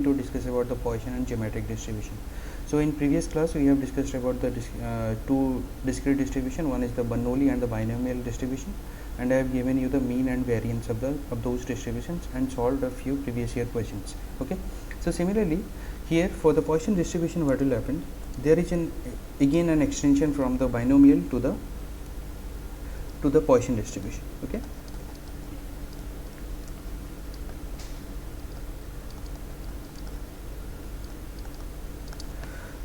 to discuss about the Poisson and geometric distribution. So in previous class we have discussed about the two discrete distribution. One is the Bernoulli and the binomial distribution, and I have given you the mean and variance of those distributions and solved a few previous year questions. Okay. So similarly here for the Poisson distribution, what will happen? There is again an extension from the binomial to the Poisson distribution. Okay.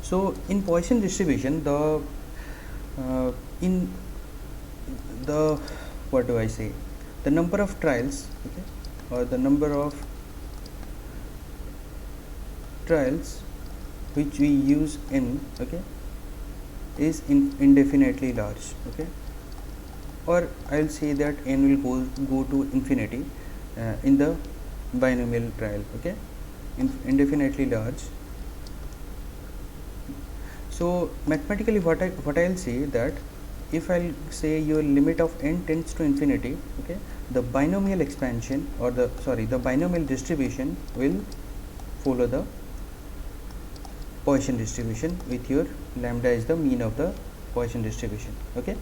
So in Poisson distribution, in the what do I say? The number of trials, okay, or the number of trials which we use in, okay, is indefinitely large, okay, or I'll say that n will go to infinity in the binomial trial, okay, indefinitely large. So mathematically what I'll say that if I'll say your limit of n tends to infinity, okay, the binomial expansion or the binomial distribution will follow the Poisson distribution with your lambda is the mean of the Poisson distribution. Okay,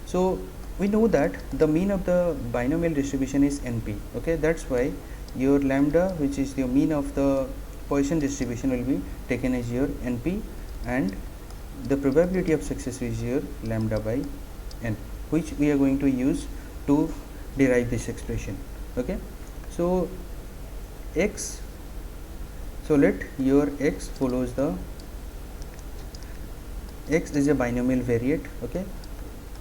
so we know that the mean of the binomial distribution is np. Okay, that's why your lambda, which is your mean of the Poisson distribution, will be taken as your np, and the probability of success is your lambda by n, which we are going to use to derive this expression. Okay, so x, so let your x follows the x is a binomial variate, okay,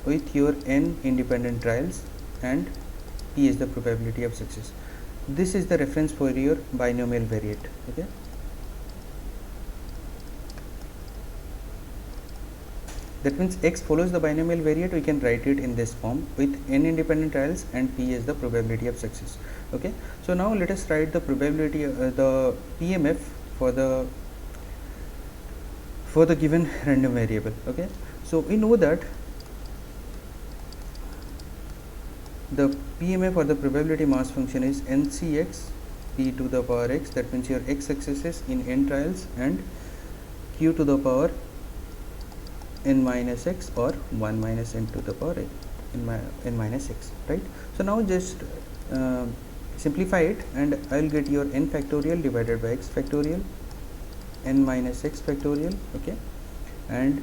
with your n independent trials, and p is the probability of success. This is the reference for your binomial variate. Okay, that means x follows the binomial variate. We can write it in this form with n independent trials and p is the probability of success. Okay, so now let us write the probability the PMF for the given random variable. Okay, so we know that the PMF or the probability mass function is NCX p to the power x. That means your x successes in n trials and q to the power n minus x or 1 minus n to the power n minus x, right? So now just simplify it and I will get your n factorial divided by x factorial n minus x factorial, okay, and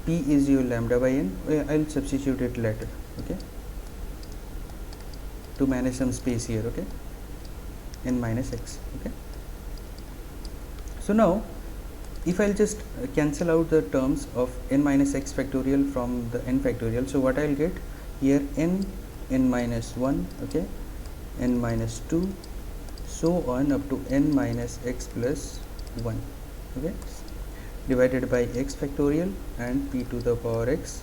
p is your lambda by n. I will substitute it later, okay, to manage some space here, okay, n minus x. Okay, so now if I'll just cancel out the terms of n minus x factorial from the n factorial, so what I'll get here, n minus 1, okay, n minus 2, so on up to n minus x plus 1, okay, divided by x factorial and p to the power x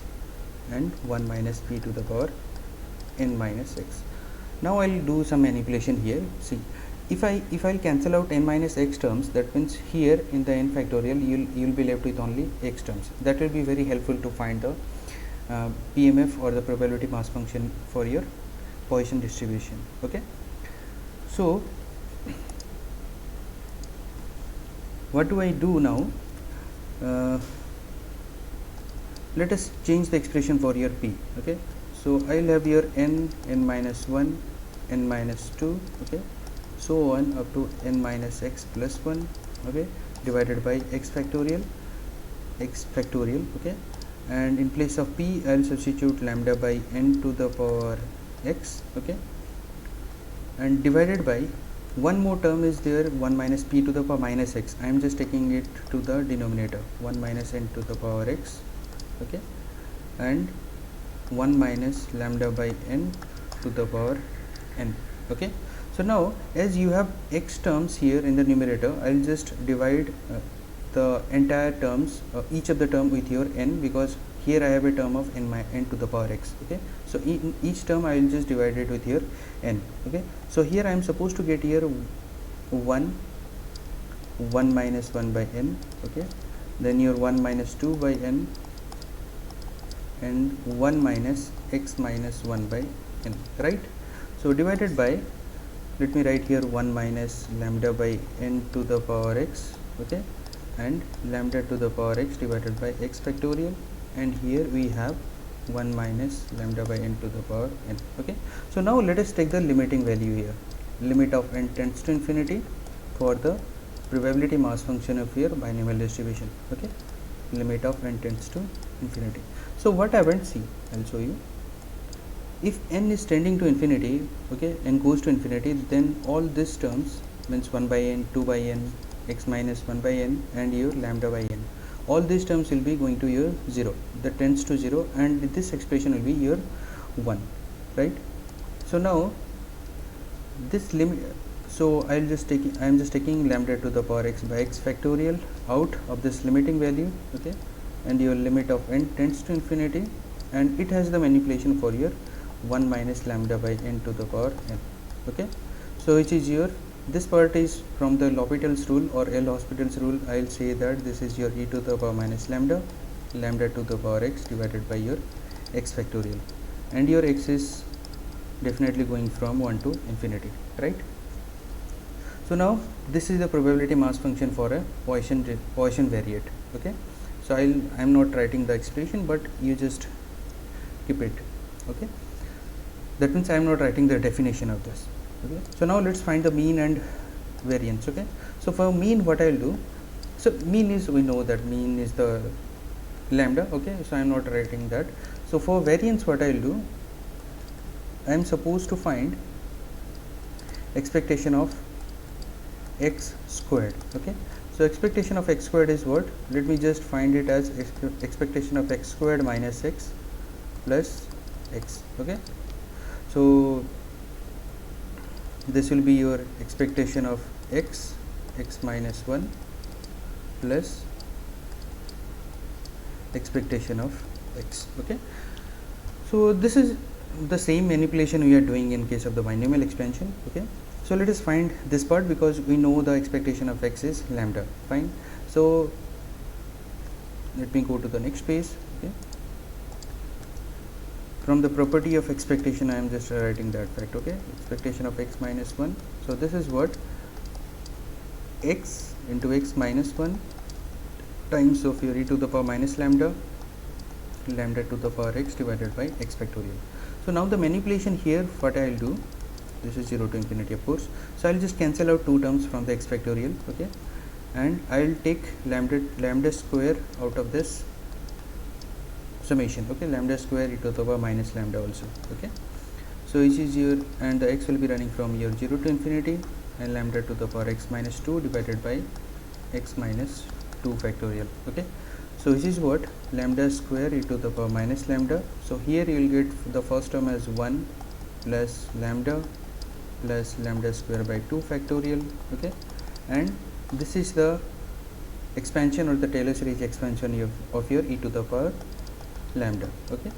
and 1 minus p to the power n minus x. Now I'll do some manipulation here. See, if I'll cancel out n minus x terms, that means here in the n factorial you'll be left with only x terms. That will be very helpful to find the PMF or the probability mass function for your Poisson distribution. Okay, so what do I do now? Let us change the expression for your p. Okay, so I'll have your n minus 1, n minus 2, okay, so on up to n minus x plus 1, okay, divided by x factorial, okay, and in place of p I'll substitute lambda by n to the power x, okay, and divided by one more term is there, 1 minus p to the power minus x. I am just taking it to the denominator, 1 minus n to the power x, okay, and 1 minus lambda by n to the power n. Okay, so now as you have x terms here in the numerator, I'll just divide the entire terms, each of the term with your n, because here I have a term of n to the power x. Okay, so in each term I will just divide it with your n. Okay, so here I am supposed to get here 1 minus 1 by n, okay, then your 1 minus 2 by n and 1 minus x minus 1 by n, right? So divided by let me write here 1 minus lambda by n to the power x, okay, and lambda to the power x divided by x factorial, and here we have 1 minus lambda by n to the power n, okay. So now let us take the limiting value here, limit of n tends to infinity for the probability mass function of your binomial distribution, okay, limit of n tends to infinity. So what happens, see, I'll show you. If n is tending to infinity, okay, n goes to infinity, then all these terms means 1 by n, 2 by n, x minus 1 by n, and your lambda by n, all these terms will be going to your 0, that tends to 0, and this expression will be your 1, right? So now this limit, so I am just taking lambda to the power x by x factorial out of this limiting value, okay, and your limit of n tends to infinity, and it has the manipulation for your 1 minus lambda by n to the power n, okay. So which is your, this part is from the L'Hopital's rule or L'Hospital's rule. I will say that this is your e to the power minus lambda to the power x divided by your x factorial, and your x is definitely going from 1 to infinity, right? So now this is the probability mass function for a Poisson variate, okay. So I am not writing the expression, but you just keep it, okay. That means I am not writing the definition of this, okay. So now let's find the mean and variance, okay. So for mean, what I will do, so mean is, we know that mean is the lambda, okay, so I am not writing that. So for variance, what I will do, I am supposed to find expectation of x squared, okay. So expectation of x squared is what? Let me just find it as expectation of x squared minus x plus x, okay. So this will be your expectation of x minus 1 plus expectation of x, okay. So this is the same manipulation we are doing in case of the binomial expansion, okay. So let us find this part, because we know the expectation of x is lambda, fine. So let me go to the next page, okay. From the property of expectation, I am just writing that fact, okay. Expectation of x minus 1, so this is what, x into x minus 1 times of your e to the power minus lambda to the power x divided by x factorial. So now the manipulation here, what I will do, this is 0 to infinity, of course. So I will just cancel out two terms from the x factorial, okay, and I will take lambda square out of this summation, okay, lambda square e to the power minus lambda also, okay. So which is your, and the x will be running from your 0 to infinity, and lambda to the power x minus 2 divided by x minus 2 factorial, okay. So which is what, lambda square e to the power minus lambda. So here you will get the first term as 1 plus lambda square by 2 factorial, okay, and this is the expansion or the Taylor series expansion of your e to the power lambda, okay.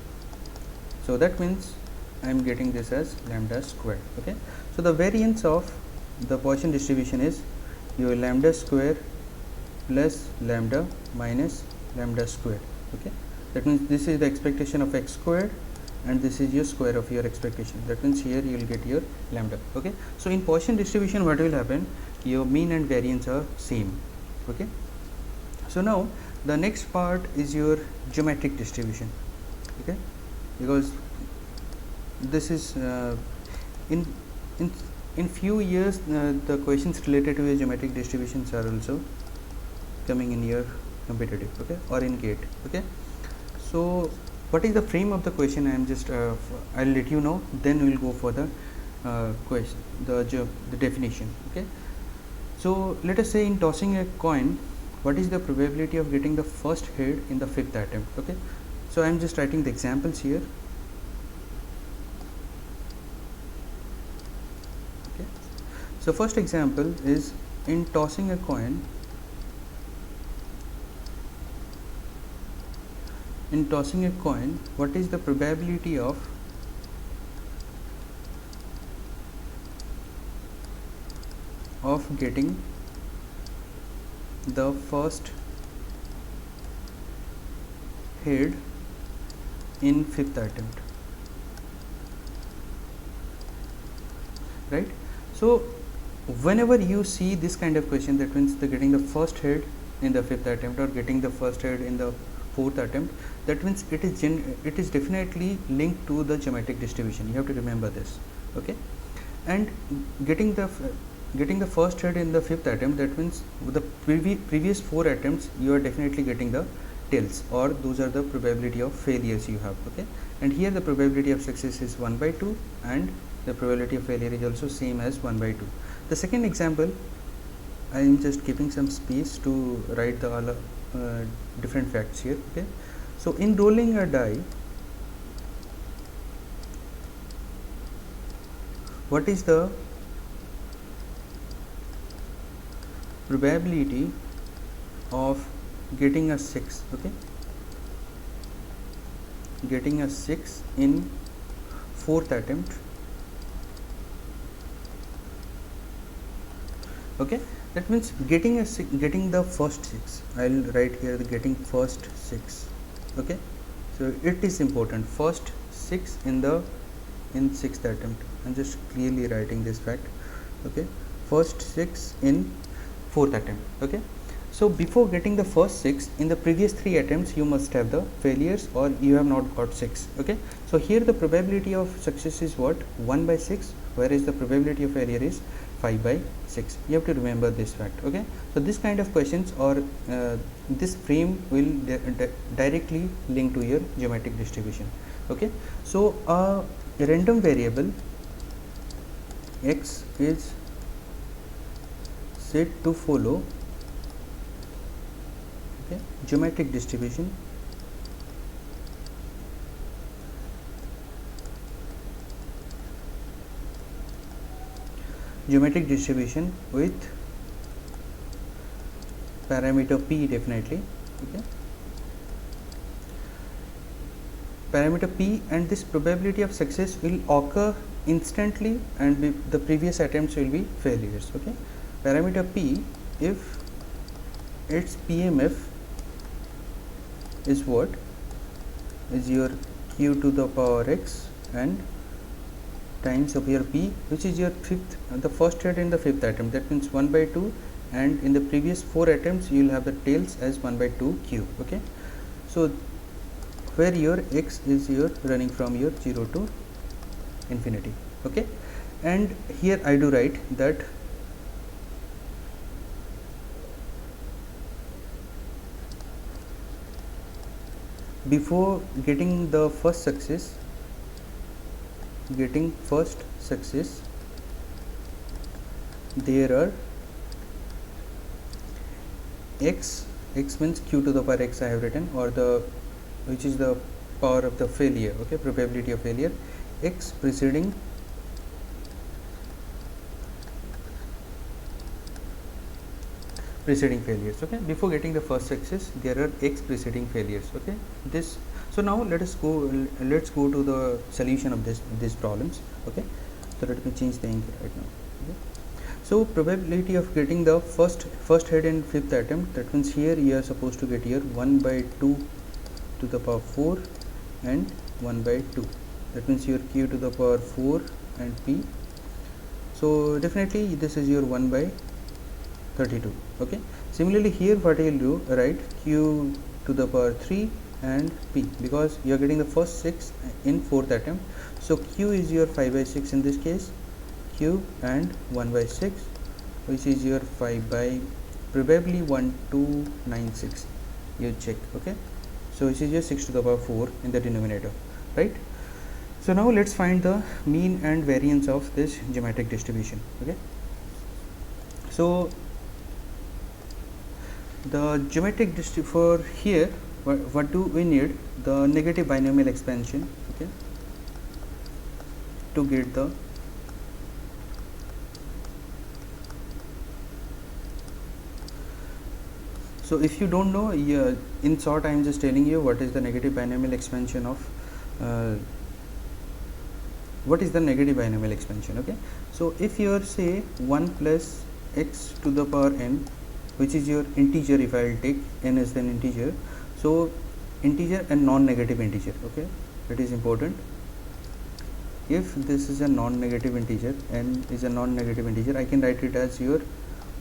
So that means I am getting this as lambda square, okay. So the variance of the Poisson distribution is your lambda square plus lambda minus lambda square, okay. That means this is the expectation of x squared, and this is your square of your expectation. That means here you will get your lambda, okay. So in Poisson distribution, what will happen, your mean and variance are same, okay. So now the next part is your geometric distribution, okay, because this is in few years the questions related to your geometric distributions are also coming in your competitive, okay, or in GATE, okay. So what is the frame of the question, I am just I'll let you know, then we will go for the question, the definition, okay. So let us say in tossing a coin, what is the probability of getting the first head in the fifth attempt, okay. So I am just writing the examples here, okay. So first example is in tossing a coin, what is the probability of getting the first head in fifth attempt, right? So whenever you see this kind of question, that means the getting the first head in the fifth attempt or getting the first head in the fourth attempt, that means it is definitely linked to the geometric distribution. You have to remember this, okay? And getting the first head in the fifth attempt, that means with the previous 4 attempts you are definitely getting the tails, or those are the probability of failures you have, okay? And here the probability of success is 1/2 and the probability of failure is also same as 1/2. The second example, I am just keeping some space to write the all different facts here, okay? So in rolling a die, what is the probability of getting a 6, okay? Getting a 6 in fourth attempt, okay? That means getting the first 6. I'll write here the getting first 6, okay? So it is important, first 6 in sixth attempt. I'm just clearly writing this fact, okay? First 6 in fourth attempt, okay? So before getting the first 6 in the previous 3 attempts, you must have the failures or you have not got 6, okay? So here the probability of success is what? 1/6, whereas the probability of failure is 5/6. You have to remember this fact, okay? So this kind of questions or this frame will directly link to your geometric distribution, okay? So a random variable x is said to follow, okay, geometric distribution with parameter p, definitely, okay? Parameter p, and this probability of success will occur instantly and the previous attempts will be failures, okay? Parameter p, if its PMF is what? Is your q to the power x and times of your p, which is your the first head in the fifth attempt, that means 1/2, and in the previous 4 attempts you will have the tails as 1/2 q, okay? So where your x is your running from your 0 to infinity, okay? And here I do write that before getting the first success, there are x means q to the power x I have written, or the which is the power of the failure, okay? Probability of failure, x preceding failures, okay? Before getting the first success there are x preceding failures, okay? This, so now let's go to the solution of these problems, okay? So let me change the ink right now, okay? So probability of getting the first head in fifth attempt, that means here you are supposed to get here 1/2 to the power 4 and 1/2, that means your q to the power 4 and p. So definitely this is your 1/32, okay? Similarly here what you will do, write q to the power 3 and p, because you are getting the first 6 in fourth attempt. So q is your 5/6 in this case, q and 1/6, which is your 5 by probably 1296, you check, okay? So which is your 6 to the power 4 in the denominator, right? So now let's find the mean and variance of this geometric distribution, okay? So the geometric distribution for here, what do we need? The negative binomial expansion, okay, to get the so if you don't know, in short I am just telling you what is the negative binomial expansion of okay? So if you are say 1 plus x to the power n, which is your integer, if I will take n as an integer, so integer and non-negative integer, okay? That is important. if this is a non-negative integer, n is a non-negative integer, I can write it as your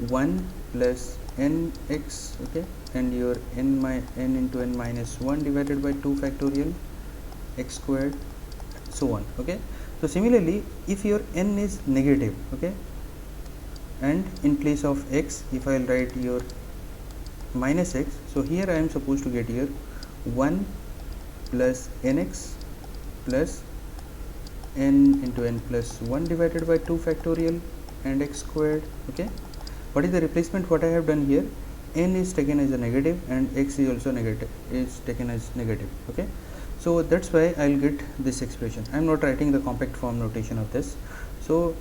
1 plus nx, okay, and your n into n minus 1 divided by 2 factorial x squared, so on. Okay, so similarly, if your n is negative, okay, and in place of x, if I will write your minus x, so here I am supposed to get here 1 plus nx plus n into n plus 1 divided by 2 factorial and x squared. Okay, what is the replacement? What I have done here, n is taken as a negative and x is also negative, is taken as negative. Okay, so that's why I'll get this expression. I'm not writing the compact form notation of this, so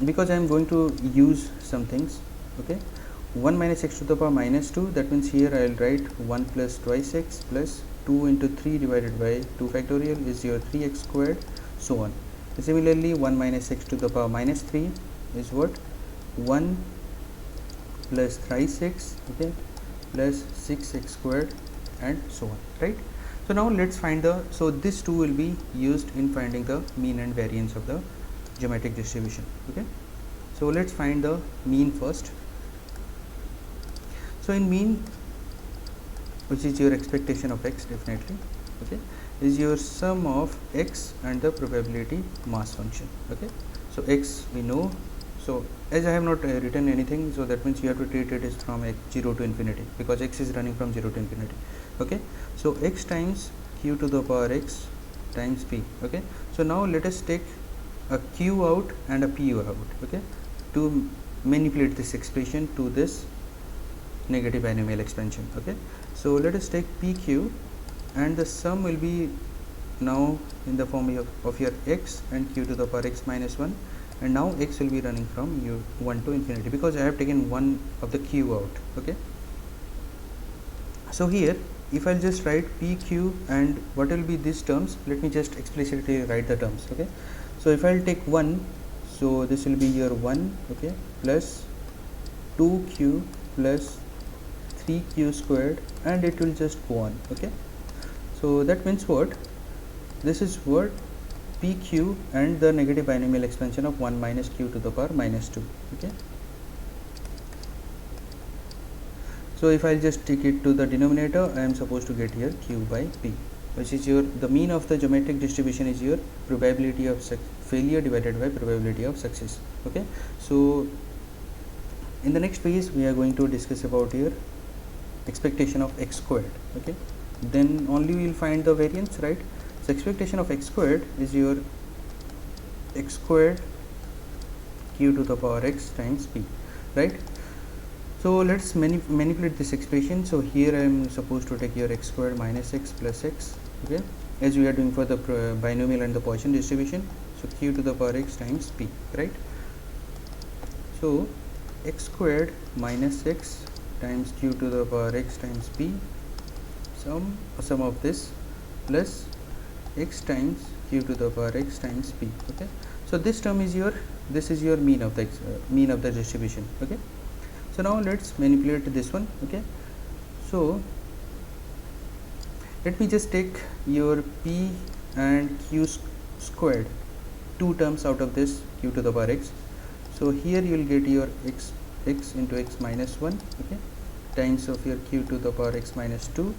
because I'm going to use some things. Okay, 1 minus x to the power minus 2, that means here I'll write 1 plus twice x plus 2 into 3 divided by 2 factorial is your 3x squared, so on. Similarly, 1 minus x to the power minus 3 is what, 1 plus thrice x, okay, plus 6x squared and so on, right? So now let's find the, so this two will be used in finding the mean and variance of the geometric distribution. Okay, so let's find the mean first. So in mean, which is your expectation of x, definitely, okay, is your sum of x and the probability mass function. Okay, so x we know, so as I have not written anything, so that means you have to treat it as from x 0 to infinity, because x is running from 0 to infinity. Okay, so x times q to the power x times p. Okay, so now let us take a q out and a p out, okay, to manipulate this expression to this negative binomial expansion. Okay, so let us take pq, and the sum will be now in the form of your x and q to the power x minus 1, and now x will be running from 1 to infinity, because I have taken one of the q out. Okay, so here if I'll just write pq and what will be these terms, let me just explicitly write the terms. Okay, so if I'll take 1, so this will be your 1, okay, plus 2q plus 3q squared, and it will just go on. Okay, so that means what, this is what pq and the negative binomial expansion of 1 minus q to the power minus 2. Okay, so if I just take it to the denominator, I am supposed to get here q by p, which is your, the mean of the geometric distribution is your probability of failure divided by probability of success. Okay, so in the next page we are going to discuss about your expectation of x squared. Okay, then only we will find the variance, right? So expectation of x squared is your x squared q to the power x times p, right? So let's manipulate this expression. So here I am supposed to take your x squared minus x plus x, okay, as we are doing for the binomial and the Poisson distribution. So q to the power x times p, right? So x squared minus x times q to the power x times p, sum of this, plus x times q to the power x times p. Okay, so this term is your, this is your mean of the distribution. Okay, so now let's manipulate this one. Okay, so let me just take your p and q squared, two terms out of this q to the power x. So here you will get your x into x minus 1, okay, times of your q to the power x minus 2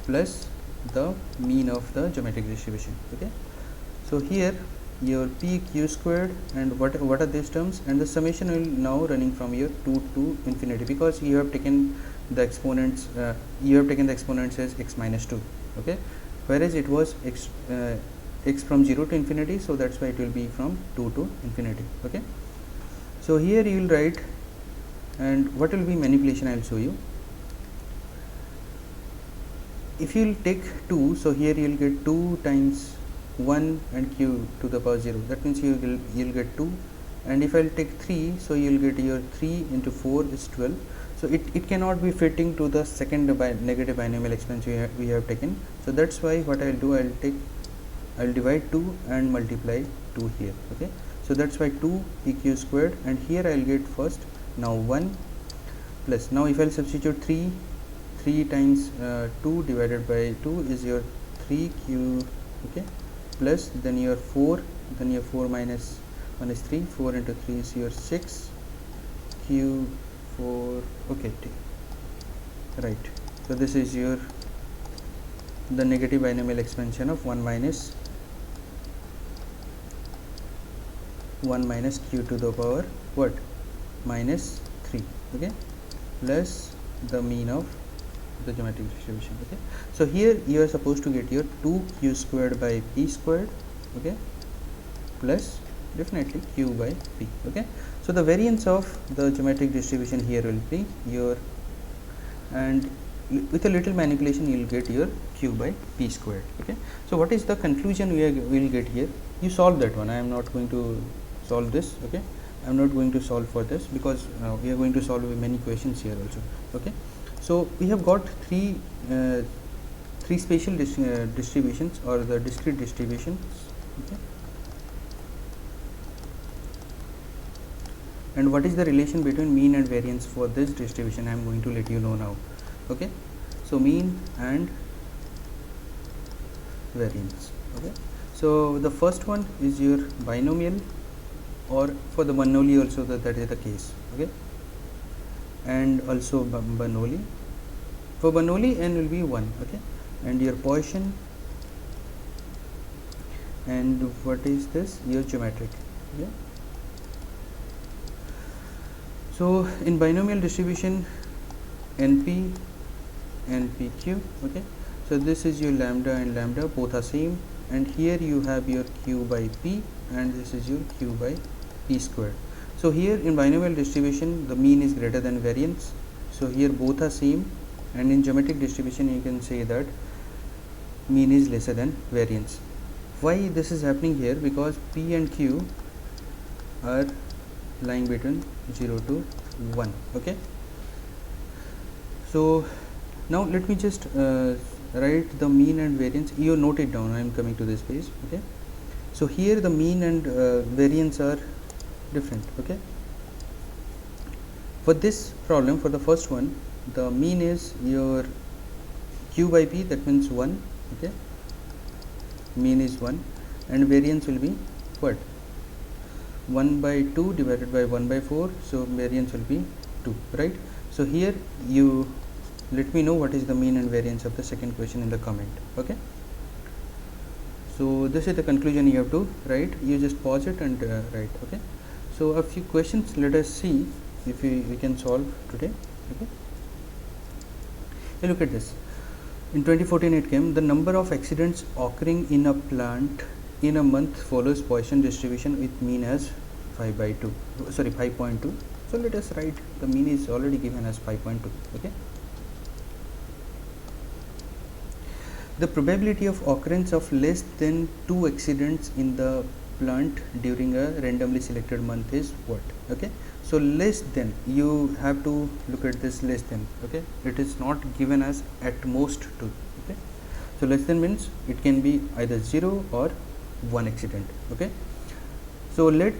plus the mean of the geometric distribution. Okay, so here your p q squared, and what are these terms, and the summation will now running from your 2 to infinity, because you have taken the exponents as x minus 2. Okay, whereas it was x from 0 to infinity, so that's why it will be from 2 to infinity. Okay, so here you will write, and what will be manipulation I will show you. If you will take 2, so here you will get 2 times 1 and q to the power 0, that means you will get 2, and if I will take 3, so you will get your 3 into 4 is 12. So it cannot be fitting to the second negative binomial expansion we have taken. So that's why what I will do, I will divide 2 and multiply 2 here. Okay, so that's why 2 pq squared, and here I will get first now 1 plus, now if I will substitute 3 times 2 divided by 2 is your 3q, okay, plus then your 4 then your 4 minus 1 is 3, 4 into 3 is your 6, q 4, okay, right. So this is your the negative binomial expansion of 1 minus q to the power what, minus 3, okay, plus the mean of the geometric distribution. Okay, so here you are supposed to get your 2q squared by p squared, okay, plus definitely q by p. Okay, so the variance of the geometric distribution here will be your, and with a little manipulation you will get your q by p squared. Okay, so what is the conclusion we will get here? You solve that one. I am not going to solve this. Okay, I am not going to solve for this because we are going to solve many questions here also. Okay, so we have got three spatial distributions or the discrete distributions. Okay, and what is the relation between mean and variance for this distribution? I am going to let you know now. Okay, so mean and variance. Okay, so the first one is your binomial, or for the Bernoulli also that is the case. Okay, and also Bernoulli. For Bernoulli n will be 1. Okay, and your Poisson, and what is this, your geometric. Okay, so in binomial distribution np npq. Okay, so this is your lambda and lambda both are same, and here you have your q by p, and this is your q by p squared. So here in binomial distribution the mean is greater than variance, so here both are same, and in geometric distribution you can say that mean is lesser than variance. Why this is happening here? Because p and q are lying between 0 to 1. Okay, so now let me just write the mean and variance. You note it down. I am coming to this page. Okay, so here the mean and variance are different. Okay, for this problem, for the first one, the mean is your q by p, that means 1. Okay, mean is 1, and variance will be what, 1 by 2 divided by 1 by 4, so variance will be 2, right? So here you let me know what is the mean and variance of the second question in the comment. Okay, so this is the conclusion you have to write. You just pause it and write. Okay, so a few questions, let us see if we can solve today. Okay, you look at this. In 2014 it came, the number of accidents occurring in a plant in a month follows Poisson distribution with mean as 5.2. So let us write, the mean is already given as 5.2. Okay, the probability of occurrence of less than 2 accidents in the plant during a randomly selected month is what? Okay, so less than, you have to look at this less than. Okay, it is not given as at most 2. Okay, so less than means it can be either 0 or 1 accident. Okay, so let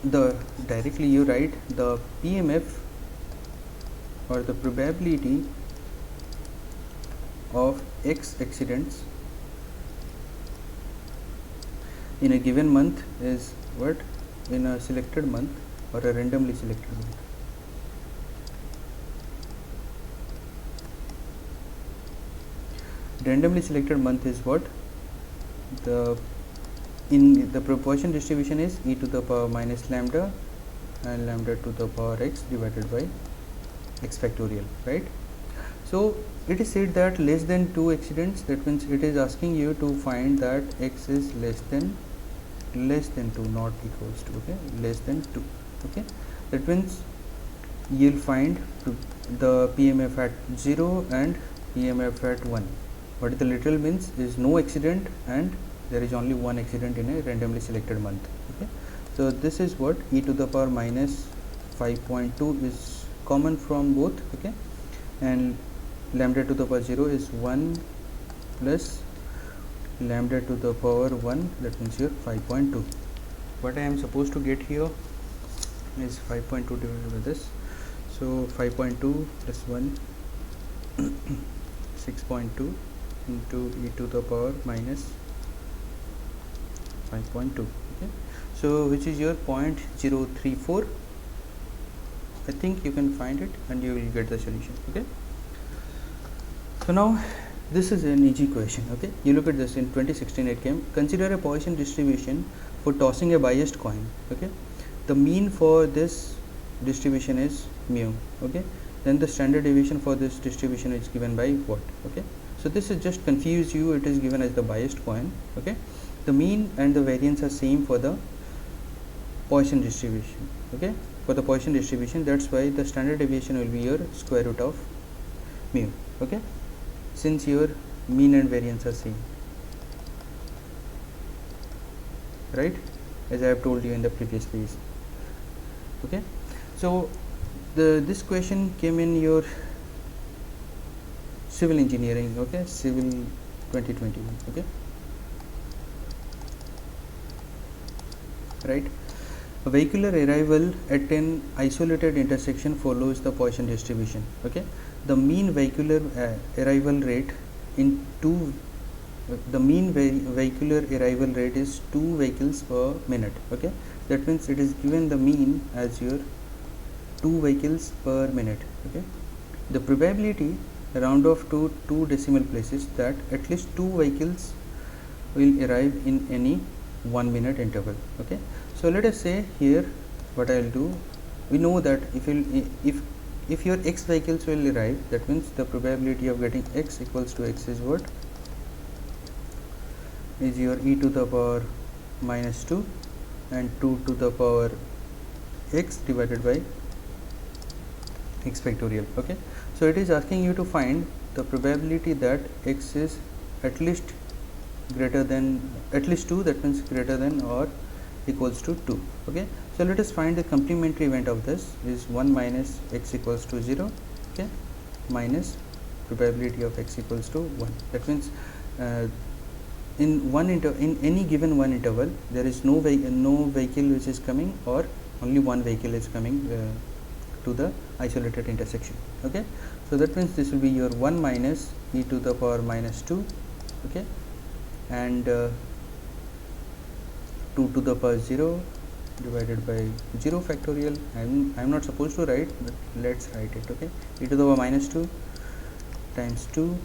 the directly you write the PMF or the probability of X accidents in a given month is what, in a selected month or a randomly selected month. Randomly selected month is what, the in the proportion distribution is e to the power minus lambda and lambda to the power x divided by x factorial, right? So it is said that less than 2 accidents, that means it is asking you to find that x is less than 2, not equals to. Okay, less than 2. Okay, that means you will find the PMF at 0 and PMF at 1. What the literal means is no accident and there is only 1 accident in a randomly selected month. Okay, so this is what e to the power minus 5.2 is common from both. Okay, and lambda to the power 0 is 1 plus lambda to the power 1, that means here 5.2. What I am supposed to get here is 5.2 divided by this, so 5.2 plus 1 6.2 into e to the power minus 5.2. okay, so which is your 0.034. I think you can find it and you will get the solution. Okay, so now this is an easy question. Okay, you look at this. In 2016 it came, consider a Poisson distribution for tossing a biased coin. Okay, the mean for this distribution is mu. Okay, then the standard deviation for this distribution is given by what? Okay, so this is just confuse you, it is given as the biased coin. Okay, the mean and the variance are same for the Poisson distribution. Okay, for the Poisson distribution, that's why the standard deviation will be your square root of mu. Okay, since your mean and variance are same, right, as I have told you in the previous page. Okay, so this question came in your civil engineering. Okay, civil 2021. okay, right. A vehicular arrival at an isolated intersection follows the Poisson distribution. Okay, the mean vehicular arrival rate in vehicular arrival rate is 2 vehicles per minute. Okay, that means it is given the mean as your 2 vehicles per minute. Okay, the probability round off to 2 decimal places that at least 2 vehicles will arrive in any 1 minute interval. Okay, so let us say here what I will do, we know that if your x vehicles will arrive, that means the probability of getting x equals to x is what? Is your e to the power minus 2 and 2 to the power x divided by x factorial. Okay, so it is asking you to find the probability that x is at least greater than at least 2, that means greater than or equals to 2. Okay, so let us find the complementary event of this is 1 minus x equals to 0. Okay, minus probability of x equals to 1. That means in any given one interval there is no vehicle which is coming, or only one vehicle is coming to the isolated intersection. Okay, so that means this will be your 1 minus e to the power minus 2. Okay, and 2 to the power 0 divided by 0 factorial. I'm not supposed to write, but let's write it. Okay, e to the power minus 2 times 2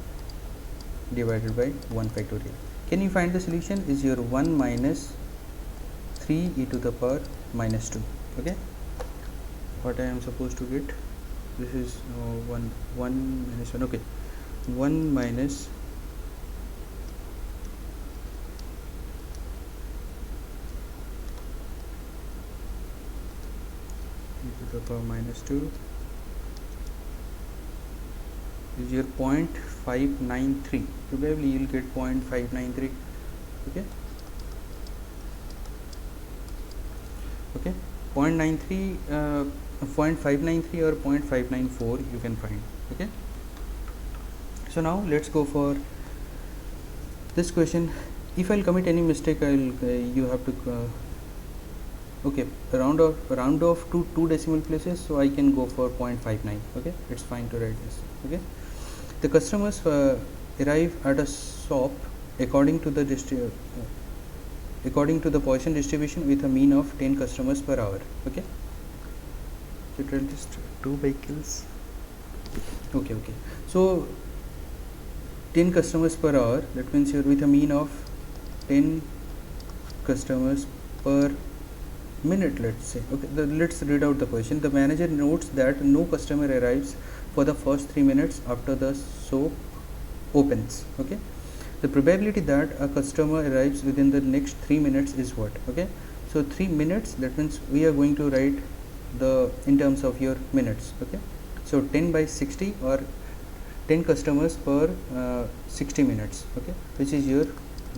divided by 1 factorial. Can you find the solution? Is your 1 minus 3 e to the power minus 2. Okay, what I am supposed to get, this is 1 minus 1. Okay, 1 minus e to the power minus 2 is your 0.593. probably you will get 0.593. okay, 0.593 or 0.594 you can find. Okay, so now let's go for this question. If I'll commit any mistake, you have to okay, round off to 2 decimal places, so I can go for 0.59. okay, it's fine to write this. Okay, the customers arrive at a shop according to the Poisson distribution with a mean of 10 customers per hour. Okay, so it will just 2 vehicles. Okay, so 10 customers per hour, that means you're with a mean of 10 customers per minute, let's say. Okay, let's read out the question. The manager notes that no customer arrives for the first 3 minutes after the shop opens. Okay, the probability that a customer arrives within the next 3 minutes is what? Okay, so 3 minutes, that means we are going to write the in terms of your minutes. Okay, so 10 by 60 or 10 customers per 60 minutes. Okay, which is your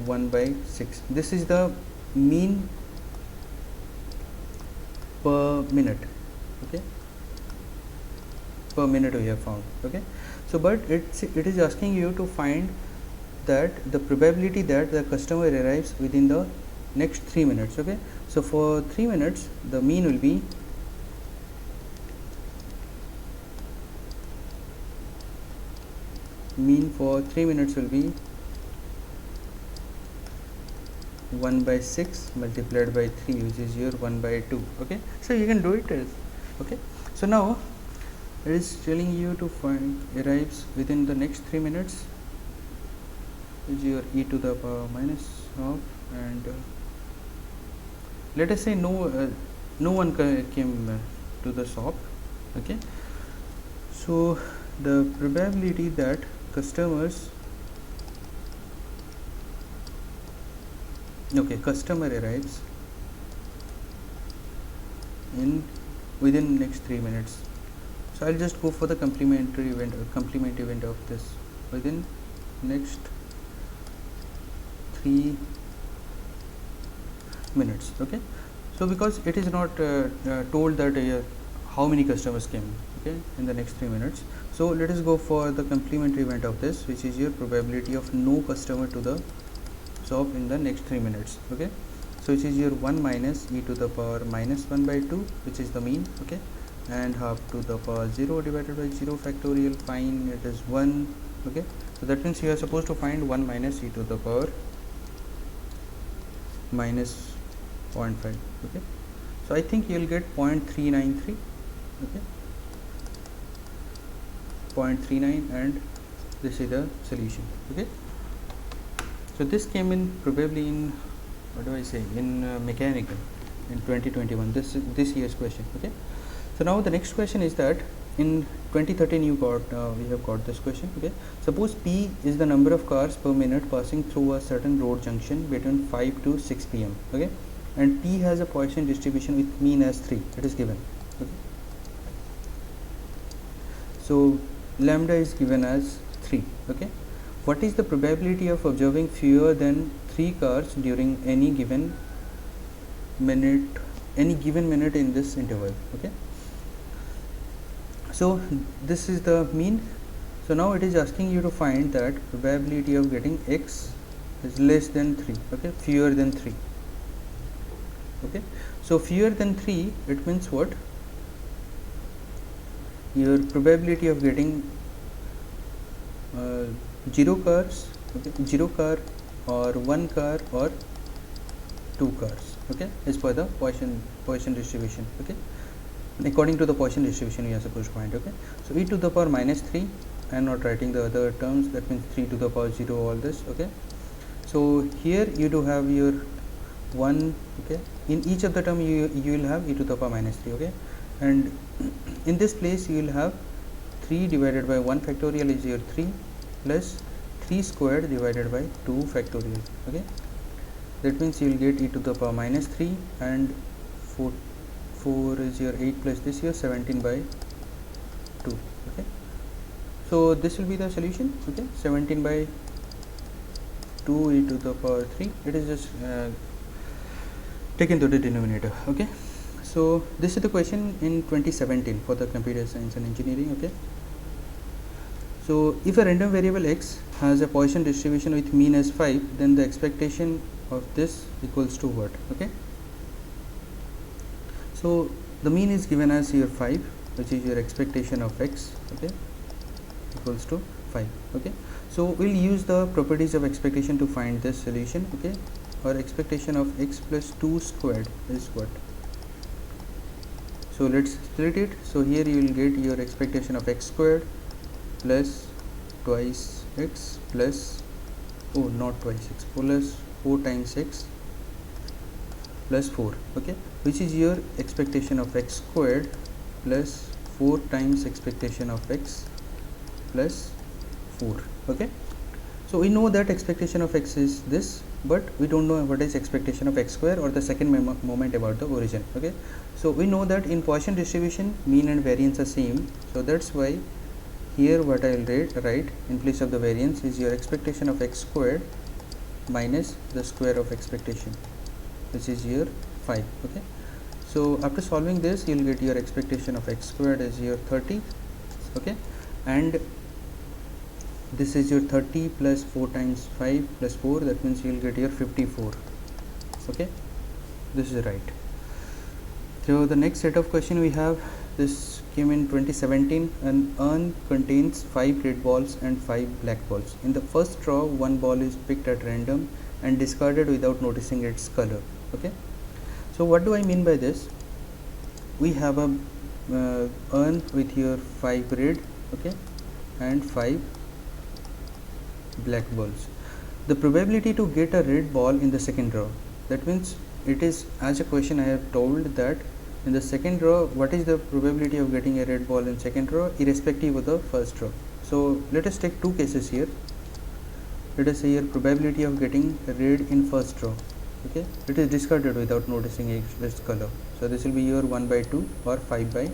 1 by 6. This is the mean per minute. Okay, per minute we have found. Okay, so but it is asking you to find that the probability that the customer arrives within the next 3 minutes. Okay, so for 3 minutes the mean will be for 3 minutes will be 1 by 6 multiplied by 3, which is your 1 by 2. Okay, so you can do it as, okay. So now it is telling you to find arrives within the next 3 minutes is your e to the power minus half, and let us say no one came to the shop. Okay, so the probability that customer arrives in within next 3 minutes. So I'll just go for the complement event of this within next 3 minutes. Okay, so because it is not told that how many customers came, okay, in the next 3 minutes, so let us go for the complementary event of this, which is your probability of no customer to the shop in the next 3 minutes. Okay, so which is your 1 minus e to the power minus 1 by 2, which is the mean. Okay, and half to the power 0 divided by 0 factorial, fine, it is 1. Okay, so that means you are supposed to find 1 minus e to the power minus 0.5. Okay, so I think you will get 0.393. Okay, 0.39, and this is the solution. Okay, so this came in probably in, what do I say, in mechanical in 2021, this year's question. Okay, so now the next question is that in 2013 you got we have got this question. Okay, suppose P is the number of cars per minute passing through a certain road junction between 5 to 6 p.m. Okay, and P has a Poisson distribution with mean as 3. It is given. Okay, so lambda is given as 3. Okay, what is the probability of observing fewer than 3 cars during any given minute in this interval? Okay, so this is the mean. So now it is asking you to find that probability of getting x is less than 3. Okay, fewer than 3. Okay, so fewer than 3, it means what? Your probability of getting 0 cars, okay, 0 car or 1 car or 2 cars, okay, is per the Poisson distribution. Okay, according to the Poisson distribution we are supposed to find. Okay, so e to the power minus 3, I am not writing the other terms, that means 3 to the power 0, all this. Okay, so here you do have your 1. Okay, in each of the term you will have e to the power minus 3. Okay, and in this place you will have 3 divided by 1 factorial is your 3 plus 3 squared divided by 2 factorial. Okay, that means you will get e to the power minus 3, and 4 is your 8 plus this here 17 by 2. Okay, so this will be the solution. Okay, 17 by 2 e to the power 3, it is just taken to the denominator. Okay, so this is the question in 2017 for the computer science and engineering. Okay, so if a random variable x has a Poisson distribution with mean as 5, then the expectation of this equals to what? Okay, so the mean is given as here 5, which is your expectation of x. Okay, equals to 5. Okay, so we'll use the properties of expectation to find this solution. Okay, or expectation of x plus 2 squared is what? So let's split it. So here you will get your expectation of x squared plus twice x plus, oh, not twice x, plus 4 times x plus 4. Okay, which is your expectation of x squared plus 4 times expectation of x plus 4. Okay, so we know that expectation of x is this, but we don't know what is expectation of x square or the second moment about the origin. Okay, so we know that in Poisson distribution mean and variance are same, so that's why here what I will write in place of the variance is your expectation of x squared minus the square of expectation, which is your 5. Okay, so after solving this you will get your expectation of x squared as your 30. Okay, and this is your 30 plus 4 times 5 plus 4, that means you will get your 54. Okay, this is right. So the next set of question we have, this came in 2017. An urn contains 5 red balls and 5 black balls. In the first draw, 1 ball is picked at random and discarded without noticing its color. Okay, so what do I mean by this? We have a urn with here 5 red, okay, and 5 black balls. The probability to get a red ball in the second row, that means it is, as a question I have told that in the second row what is the probability of getting a red ball in second row irrespective of the first row. So let us take two cases here. Let us say here probability of getting red in first row, okay, it is discarded without noticing its color. So this will be your 1 by 2 or 5 by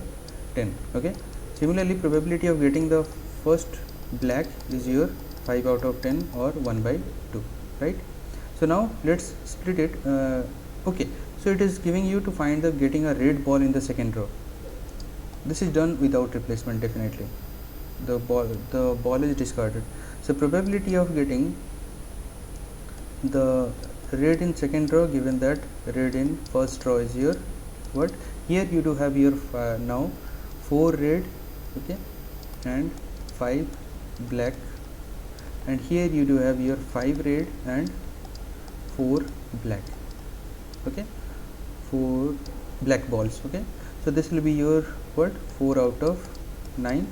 10. Okay, similarly probability of getting the first black is your 5 out of 10 or 1 by 2, right? So now let's split it. Okay, so it is giving you to find the getting a red ball in the second row. This is done without replacement. Definitely the ball is discarded. So probability of getting the red in second row, given that red in first row is your what, here you do have your now 4 red, okay, and 5 black, and here you do have your 5 red and 4 black, okay, 4 black balls. Okay, so this will be your what, 4 out of 9,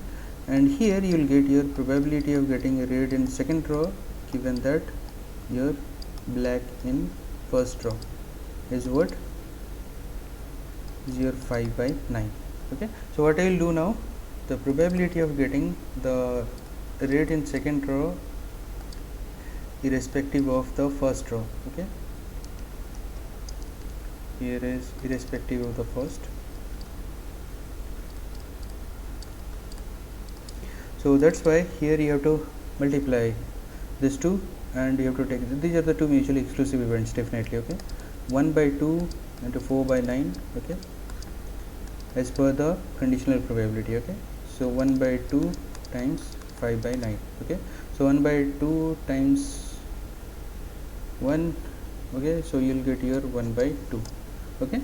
and here you will get your probability of getting a red in second row, given that your black in first row is what, is your 5 by 9. Okay, so what I will do now, the probability of getting the red in second row irrespective of the first row, okay, here is irrespective of the first. So that's why here you have to multiply this two, and you have to take, these are the two mutually exclusive events, definitely. Okay, 1 by 2 into 4 by 9, okay, as per the conditional probability. Okay, so 1 by 2 times 5 by 9. Okay, so 1 by 2 times 1, okay, so you will get your 1 by 2. Okay,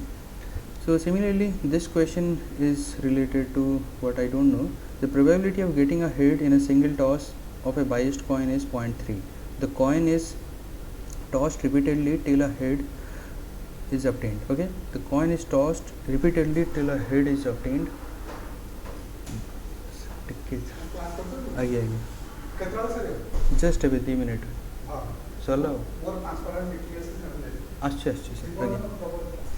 so similarly this question is related to what I don't know. The probability of getting a head in a single toss of a biased coin is 0.3. The coin is tossed repeatedly till a head is obtained. Okay, the coin is tossed repeatedly till a head is obtained. Just a 2 minute. Solo.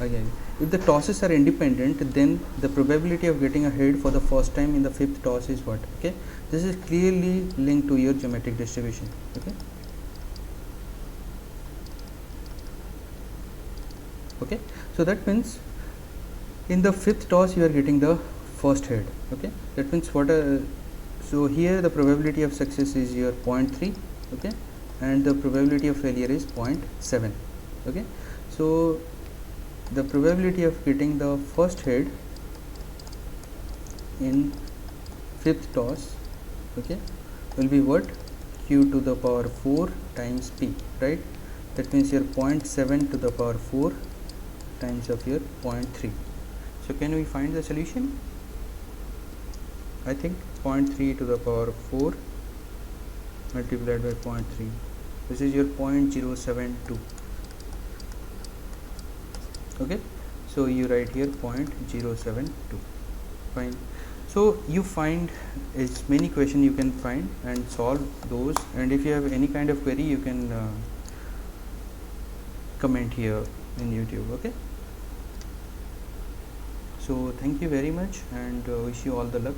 Again, if the tosses are independent, then the probability of getting a head for the first time in the fifth toss is what? Okay, this is clearly linked to your geometric distribution. Okay, okay, so that means in the fifth toss you are getting the first head. Okay, that means what so here the probability of success is your 0.3, okay, and the probability of failure is 0.7. Okay, so the probability of getting the first head in fifth toss, okay, will be what, q to the power 4 times p, right? That means your 0.7 to the power 4 times of your 0.3. So can we find the solution? I think 0.3 to the power 4 multiplied by 0.3, this is your 0.072. Okay, so you write here 0.072. Fine. So you find as many questions you can find and solve those, and if you have any kind of query you can comment here in YouTube. Okay, so thank you very much, and wish you all the luck.